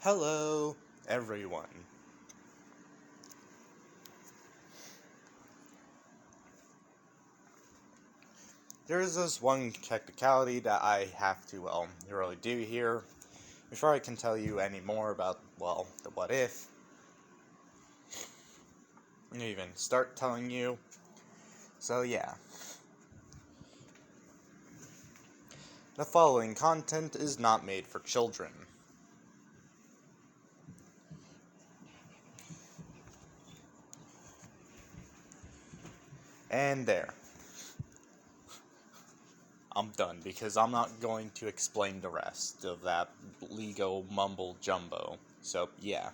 Hello, everyone. There's this one technicality that I have to, really do here before I can tell you any more about, the what if, and even start telling you. So, yeah. The following content is not made for children. And there. I'm done, because I'm not going to explain the rest of that Lego mumble jumbo. So, yeah.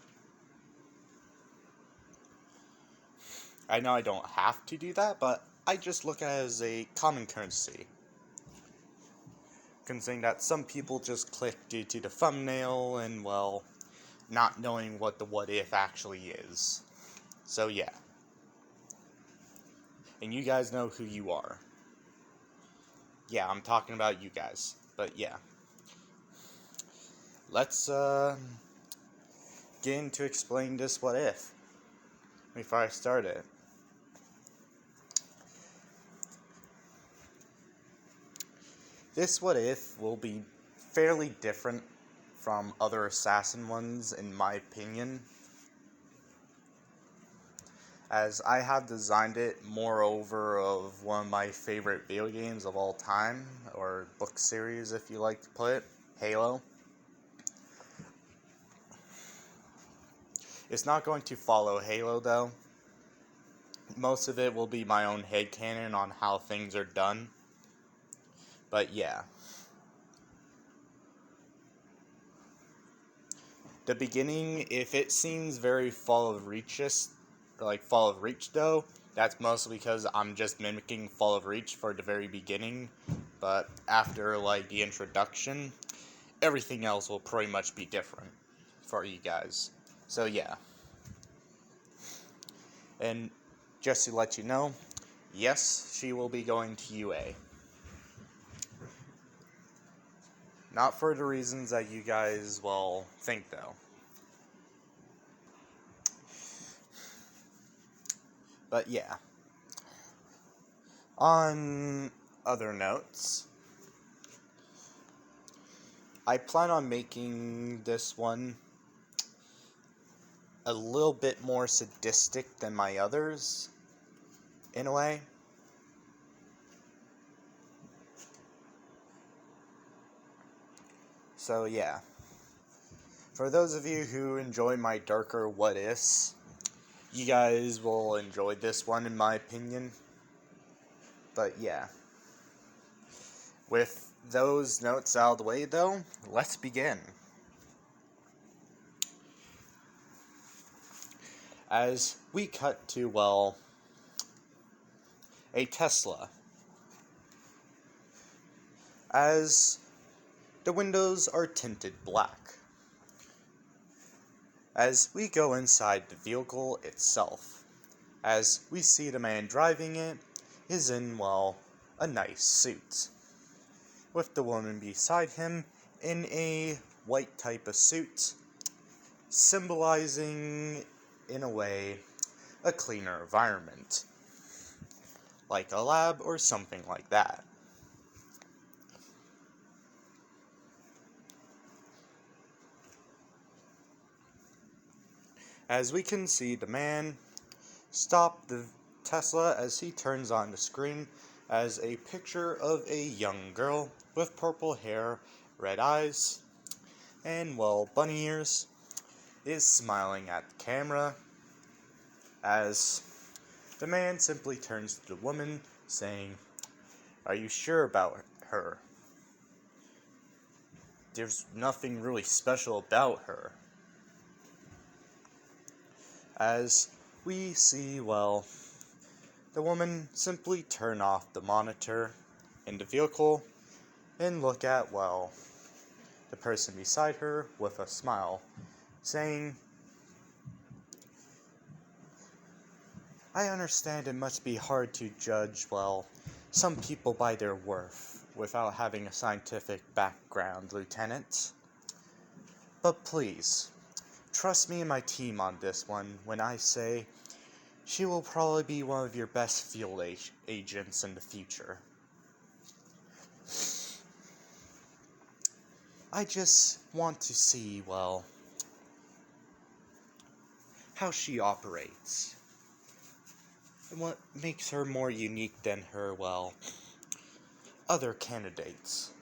I know I don't have to do that, but I just look at it as a common courtesy. Considering that some people just click due to the thumbnail and, not knowing what the what if actually is. So, yeah. And you guys know who you are. Yeah, I'm talking about you guys. But, yeah. Let's, get into explain this what if before I start it. This what if will be fairly different from other assassin ones, in my opinion, as I have designed it moreover of one of my favorite video games of all time, or book series if you like to put it, Halo. It's not going to follow Halo though. Most of it will be my own headcanon on how things are done. But yeah. The beginning, if it seems very Fall of Reach though, that's mostly because I'm just mimicking Fall of Reach for the very beginning. But after, the introduction, everything else will pretty much be different for you guys. So, yeah. And just to let you know, yes, she will be going to UA. Not for the reasons that you guys, think though. But yeah. On other notes, I plan on making this one a little bit more sadistic than my others, in a way. So yeah. For those of you who enjoy my darker what-ifs, you guys will enjoy this one in my opinion. But yeah. With those notes out of the way though, let's begin. As we cut to, a Tesla. As the windows are tinted black. As we go inside the vehicle itself, as we see the man driving it is in, a nice suit, with the woman beside him in a white type of suit, symbolizing, in a way, a cleaner environment, like a lab or something like that. As we can see, the man stop the Tesla as he turns on the screen as a picture of a young girl with purple hair, red eyes, and, bunny ears, is smiling at the camera as the man simply turns to the woman saying, "Are you sure about her? There's nothing really special about her." As we see, the woman simply turn off the monitor in the vehicle and look at, the person beside her with a smile, saying, "I understand it must be hard to judge, some people by their worth without having a scientific background, Lieutenant. But please, trust me and my team on this one when I say she will probably be one of your best field agents in the future. I just want to see, well, how she operates. And what makes her more unique than her, well, other candidates.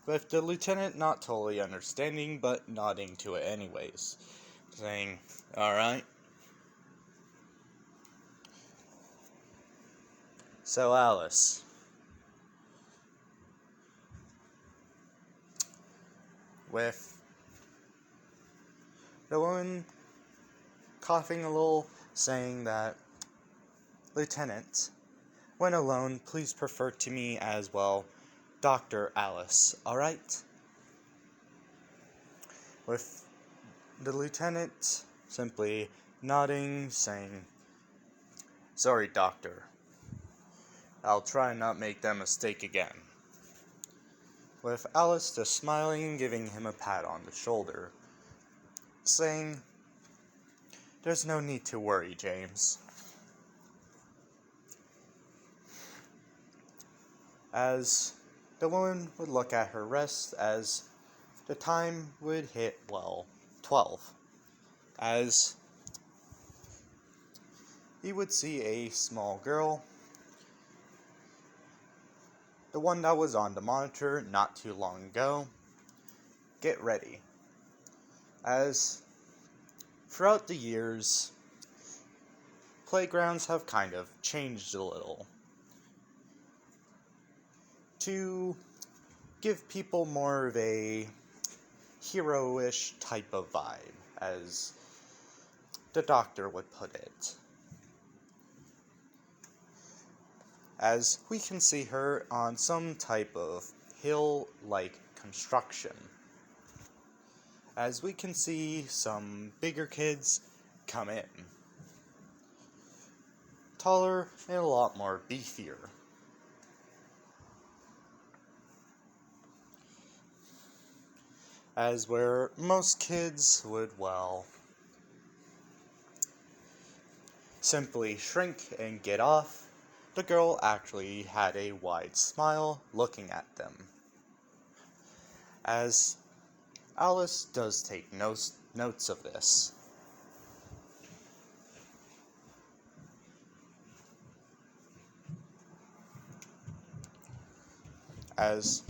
With the lieutenant not totally understanding, but nodding to it anyways, saying, "Alright." So Alice, with the woman coughing a little, saying that, "Lieutenant, when alone, please refer to me as, well, Dr. Alice, alright?" With the lieutenant simply nodding, saying, "Sorry, Doctor. I'll try and not make that mistake again." With Alice just smiling, giving him a pat on the shoulder, saying, "There's no need to worry, James." As the woman would look at her wrist as the time would hit, well, 12. As he would see a small girl, the one that was on the monitor not too long ago, get ready. As throughout the years, playgrounds have kind of changed a little to give people more of a hero-ish type of vibe, as the doctor would put it. As we can see her on some type of hill-like construction. As we can see some bigger kids come in. Taller and a lot more beefier. As where most kids would, well, simply shrink and get off, the girl actually had a wide smile looking at them. As Alice does take notes of this. As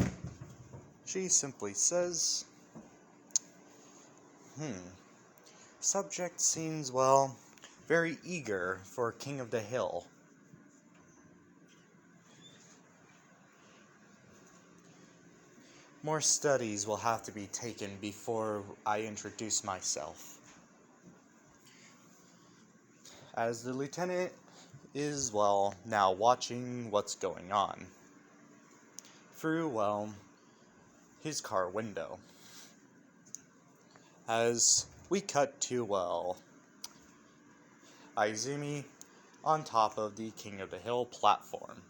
she simply says, "Subject seems, well, very eager for King of the Hill. More studies will have to be taken before I introduce myself." As the lieutenant is, well, now watching what's going on through, well, his car window. As we cut to, well, Izumi on top of the King of the Hill platform.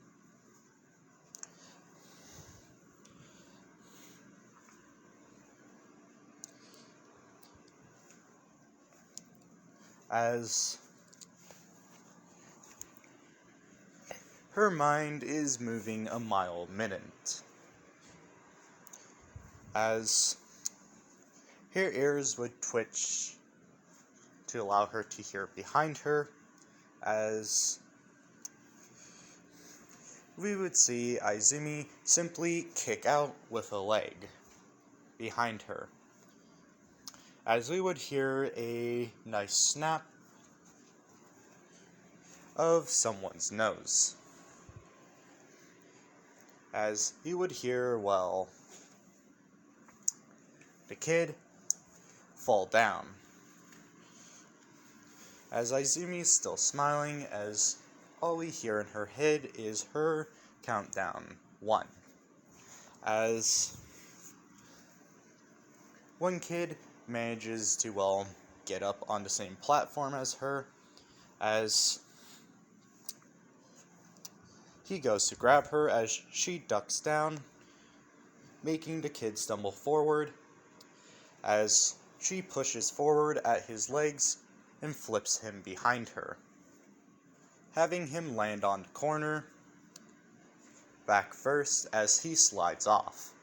As her mind is moving a mile a minute. As her ears would twitch to allow her to hear behind her, as we would see Izumi simply kick out with a leg behind her. As we would hear a nice snap of someone's nose. As you would hear, well, the kid fall down. As Izumi is still smiling, as all we hear in her head is her countdown, 1. As one kid manages to, well, get up on the same platform as her, as he goes to grab her as she ducks down, making the kid stumble forward as she pushes forward at his legs and flips him behind her, having him land on the corner back first as he slides off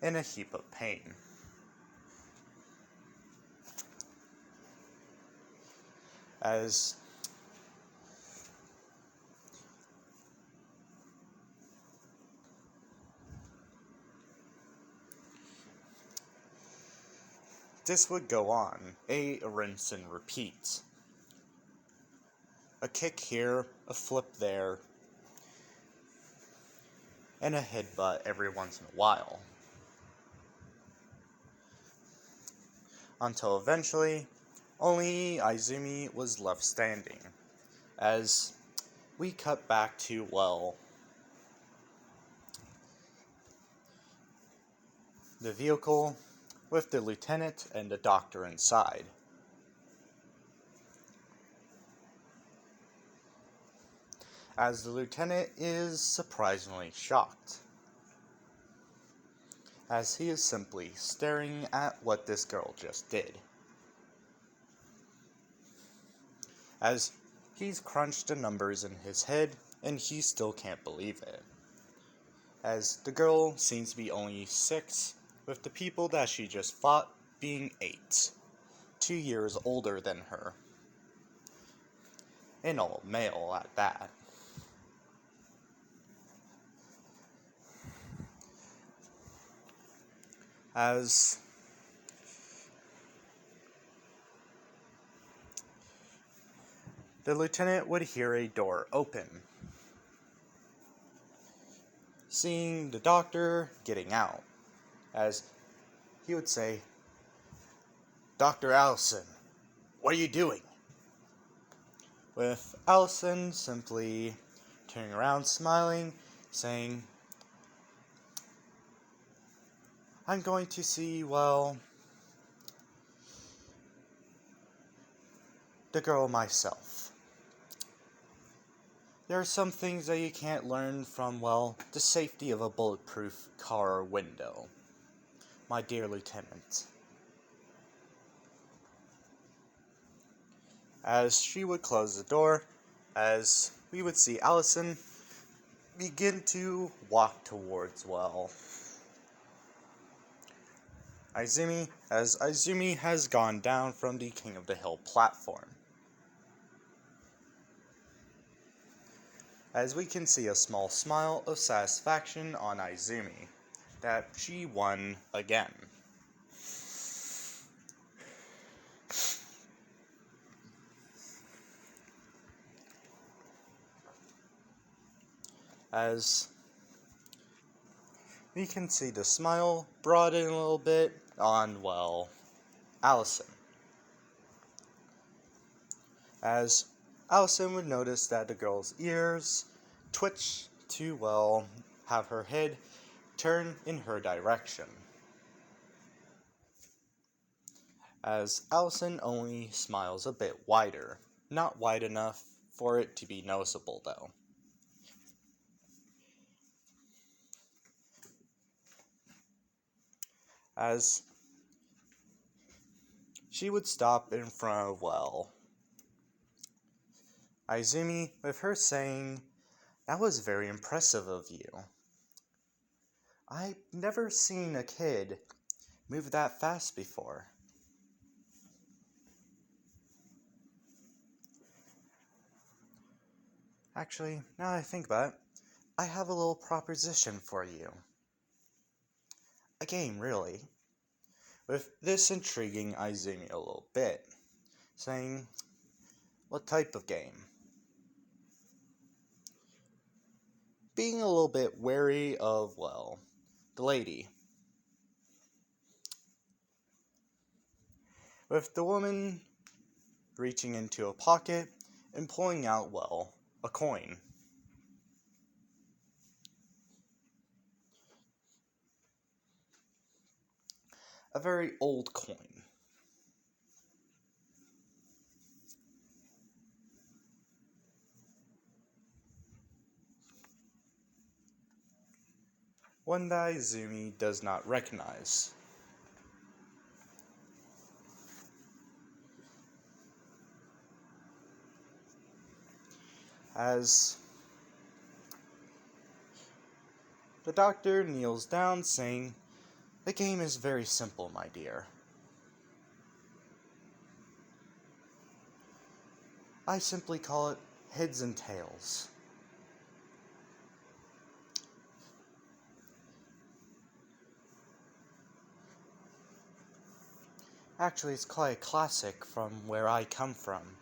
in a heap of pain. As this would go on, a rinse and repeat. A kick here, a flip there, and a headbutt every once in a while. Until eventually, only Izumi was left standing, as we cut back to, well, the vehicle with the lieutenant and the doctor inside. As the lieutenant is surprisingly shocked, as he is simply staring at what this girl just did. As he's crunched the numbers in his head, and he still can't believe it. As the girl seems to be only 6, with the people that she just fought being 8, 2 years older than her. And all male at that. As the lieutenant would hear a door open, seeing the doctor getting out, as he would say, "Dr. Allison, what are you doing?" With Allison simply turning around, smiling, saying, "I'm going to see, well, the girl myself. There are some things that you can't learn from, well, the safety of a bulletproof car window, my dear Lieutenant." As she would close the door, as we would see Allison begin to walk towards, well, Izumi, as Izumi has gone down from the King of the Hill platform. As we can see a small smile of satisfaction on Izumi, that she won again. As we can see the smile broaden a little bit on, well, Allison. As Allison would notice that the girl's ears twitch to, well, have her head turn in her direction. As Allison only smiles a bit wider, not wide enough for it to be noticeable though. As she would stop in front of, well, Izumi, with her saying, "That was very impressive of you. I've never seen a kid move that fast before." Actually, now that I think about it, I have a little proposition for you. A game, really. With this intriguing Izumi a little bit, saying, "What type of game?" Being a little bit wary of, well, the lady. With the woman reaching into a pocket and pulling out, well, a coin. A very old coin. one that Izumi does not recognize. As the doctor kneels down, saying, "The game is very simple, my dear. I simply call it heads and tails. Actually, it's quite a classic from where I come from.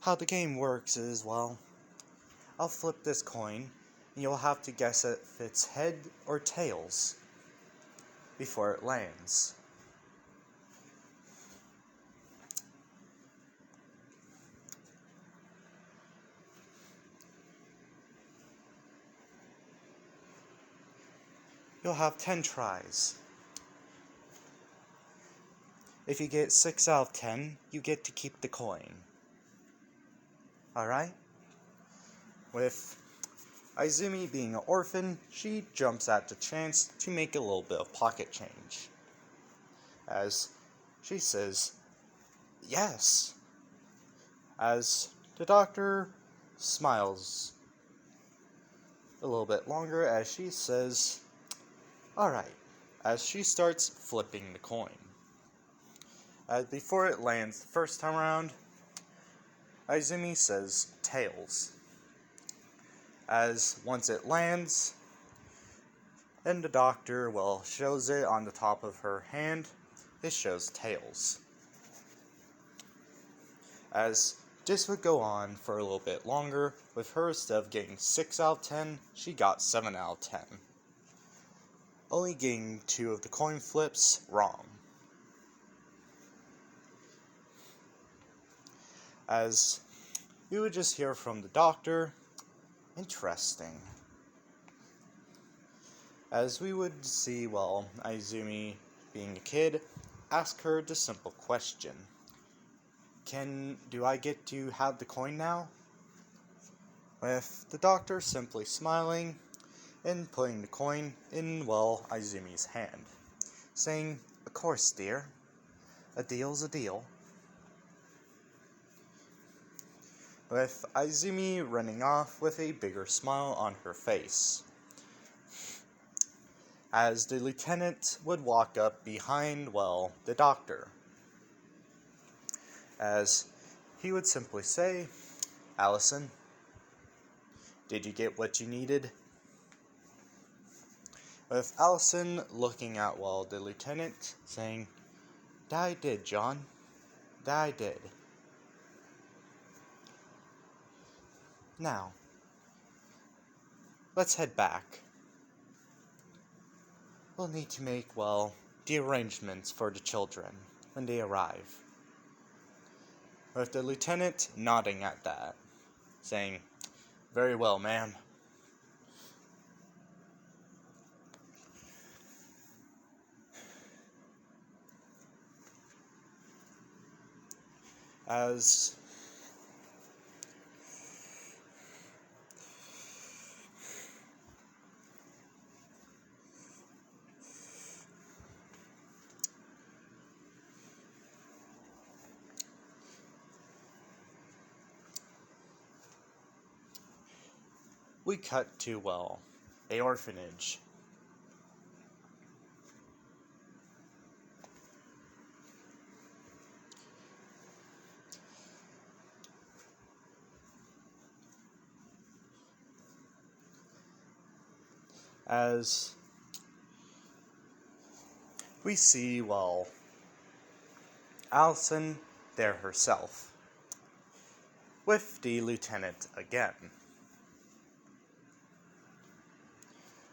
How the game works is, well, I'll flip this coin, and you'll have to guess if it's head or tails before it lands. You'll have 10 tries. If you get 6 out of 10, you get to keep the coin. Alright? With Izumi being an orphan, she jumps at the chance to make a little bit of pocket change. As she says, "Yes." As the doctor smiles a little bit longer as she says, "Alright," as she starts flipping the coin. As before it lands the first time around, Izumi says tails. As once it lands, and the doctor, well, shows it on the top of her hand, it shows tails. As this would go on for a little bit longer, with her instead of getting 6 out of 10, she got 7 out of 10. Only getting 2 of the coin flips wrong. As we would just hear from the doctor, "Interesting." As we would see, well, Izumi, being a kid, ask her the simple question, "Do I get to have the coin now?" With the doctor simply smiling and putting the coin in, well, Izumi's hand, saying, "Of course, dear. A deal's a deal." With Izumi running off with a bigger smile on her face. As the lieutenant would walk up behind, well, the doctor. As he would simply say, "Allison, did you get what you needed?" With Allison looking at, well, the lieutenant, saying, "That I did, John. That I did. Now, let's head back. We'll need to make, well, the arrangements for the children when they arrive." With the lieutenant nodding at that, saying, "Very well, ma'am." As we cut to, well, a orphanage. As we see, well, Allison there herself, with the lieutenant again.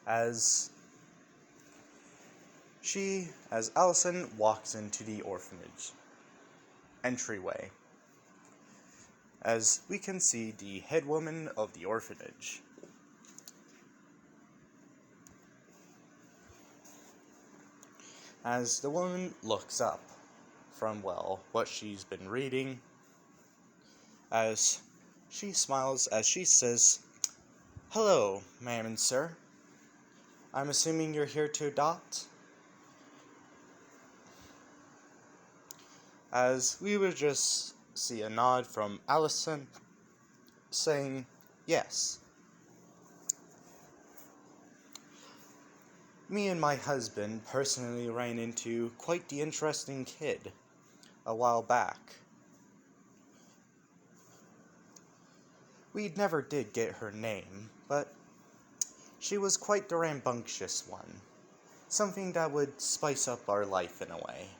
As Allison walks into the orphanage entryway, as we can see the head woman of the orphanage. As the woman looks up from, well, what she's been reading, as she smiles as she says, "Hello, ma'am and sir. I'm assuming you're here to adopt?" As we would just see a nod from Allison saying yes. Me and my husband personally ran into quite the interesting kid a while back. We never did get her name, but she was quite the rambunctious one. Something that would spice up our life in a way.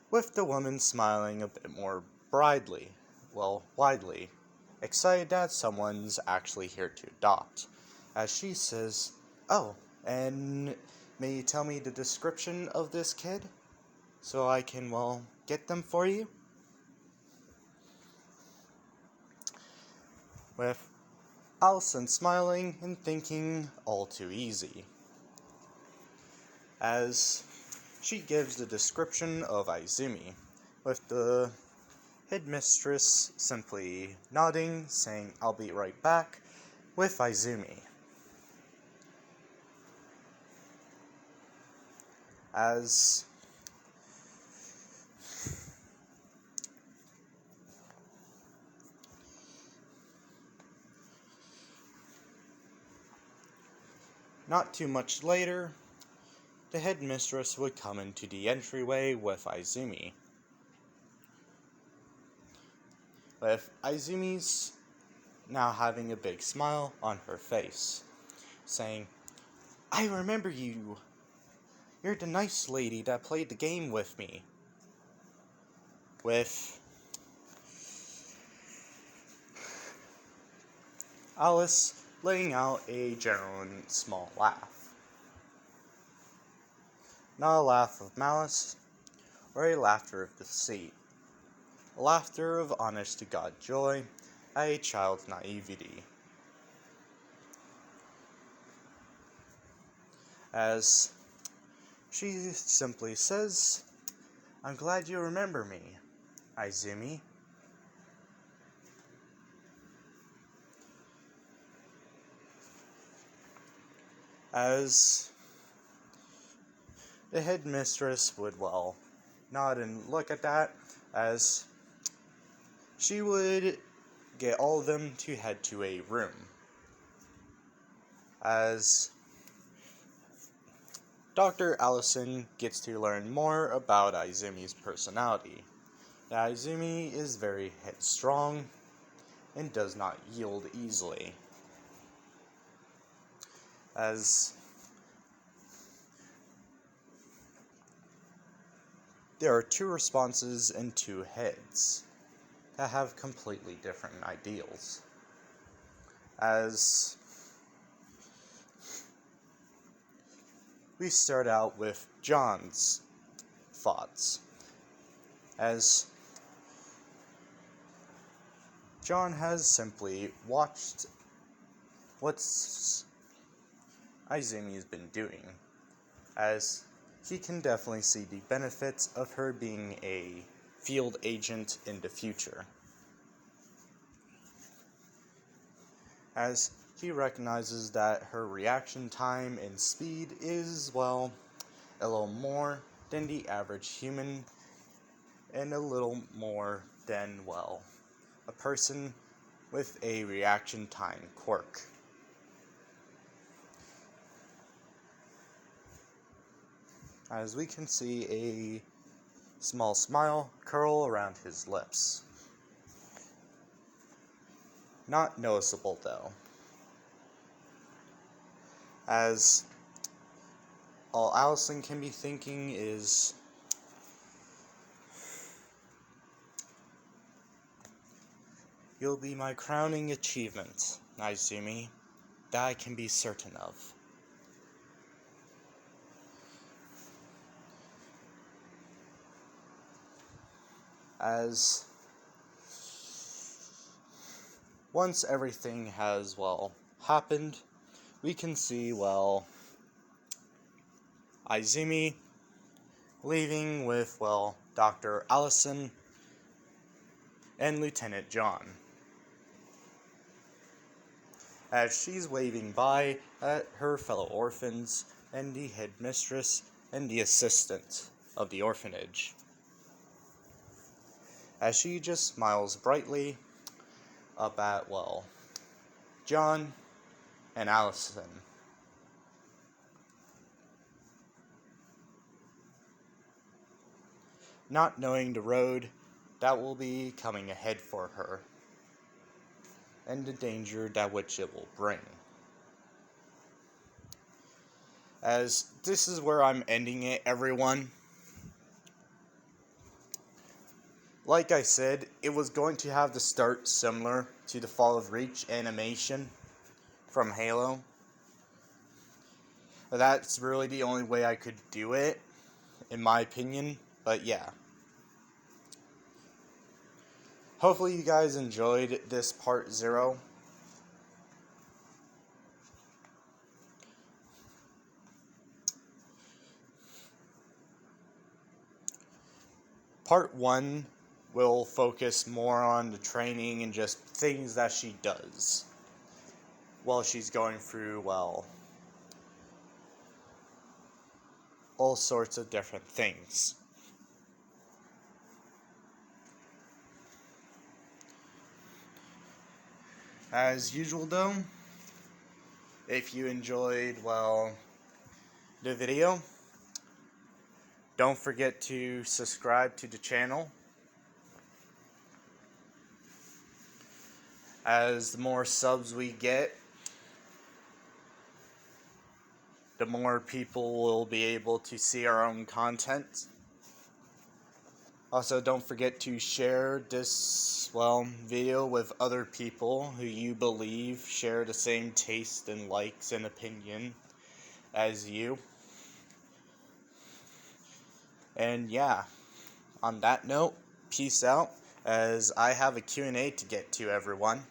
With the woman smiling a bit more widely, excited that someone's actually here to adopt, as she says, "Oh, and may you tell me the description of this kid, so I can, get them for you?" With Allison smiling and thinking all too easy, as she gives the description of Izumi, with the headmistress simply nodding, saying, "I'll be right back," with Izumi. As not too much later, the headmistress would come into the entryway with Izumi. With Izumi's now having a big smile on her face, saying, "I remember you. You're the nice lady that played the game with me." With Alice letting out a genuine small laugh. Not a laugh of malice, or a laughter of deceit. A laughter of honest-to-God joy at a child's naivety. As she simply says, "I'm glad you remember me, Izumi." As the headmistress would, nod and look at that, as she would get all of them to head to a room. As Dr. Allison gets to learn more about Izumi's personality. That Izumi is very headstrong and does not yield easily. As there are two responses and two heads that have completely different ideals. As we start out with John's thoughts, as John has simply watched what Izumi has been doing, as he can definitely see the benefits of her being a field agent in the future. As he recognizes that her reaction time and speed is, a little more than the average human, and a little more than, a person with a reaction time quirk. As we can see a small smile curl around his lips. Not noticeable though, as all Allison can be thinking is, "You'll be my crowning achievement, Izumi, that I can be certain of." As once everything has, happened, we can see, Izumi leaving with, Dr. Allison and Lieutenant John, as she's waving by at her fellow orphans and the headmistress and the assistant of the orphanage, as she just smiles brightly up at, well, John and Allison. Not knowing the road that will be coming ahead for her, and the danger that which it will bring. As this is where I'm ending it, everyone. Like I said, it was going to have the start similar to the Fall of Reach animation from Halo. That's really the only way I could do it, in my opinion, but yeah. Hopefully you guys enjoyed this part 0. Part 1 will focus more on the training and just things that she does while she's going through, well, all sorts of different things. As usual though, if you enjoyed, well, the video, don't forget to subscribe to the channel, as the more subs we get, the more people will be able to see our own content. Also, don't forget to share this, well, video with other people who you believe share the same taste and likes and opinion as you. And yeah, on that note, peace out, as I have a Q&A to get to, everyone.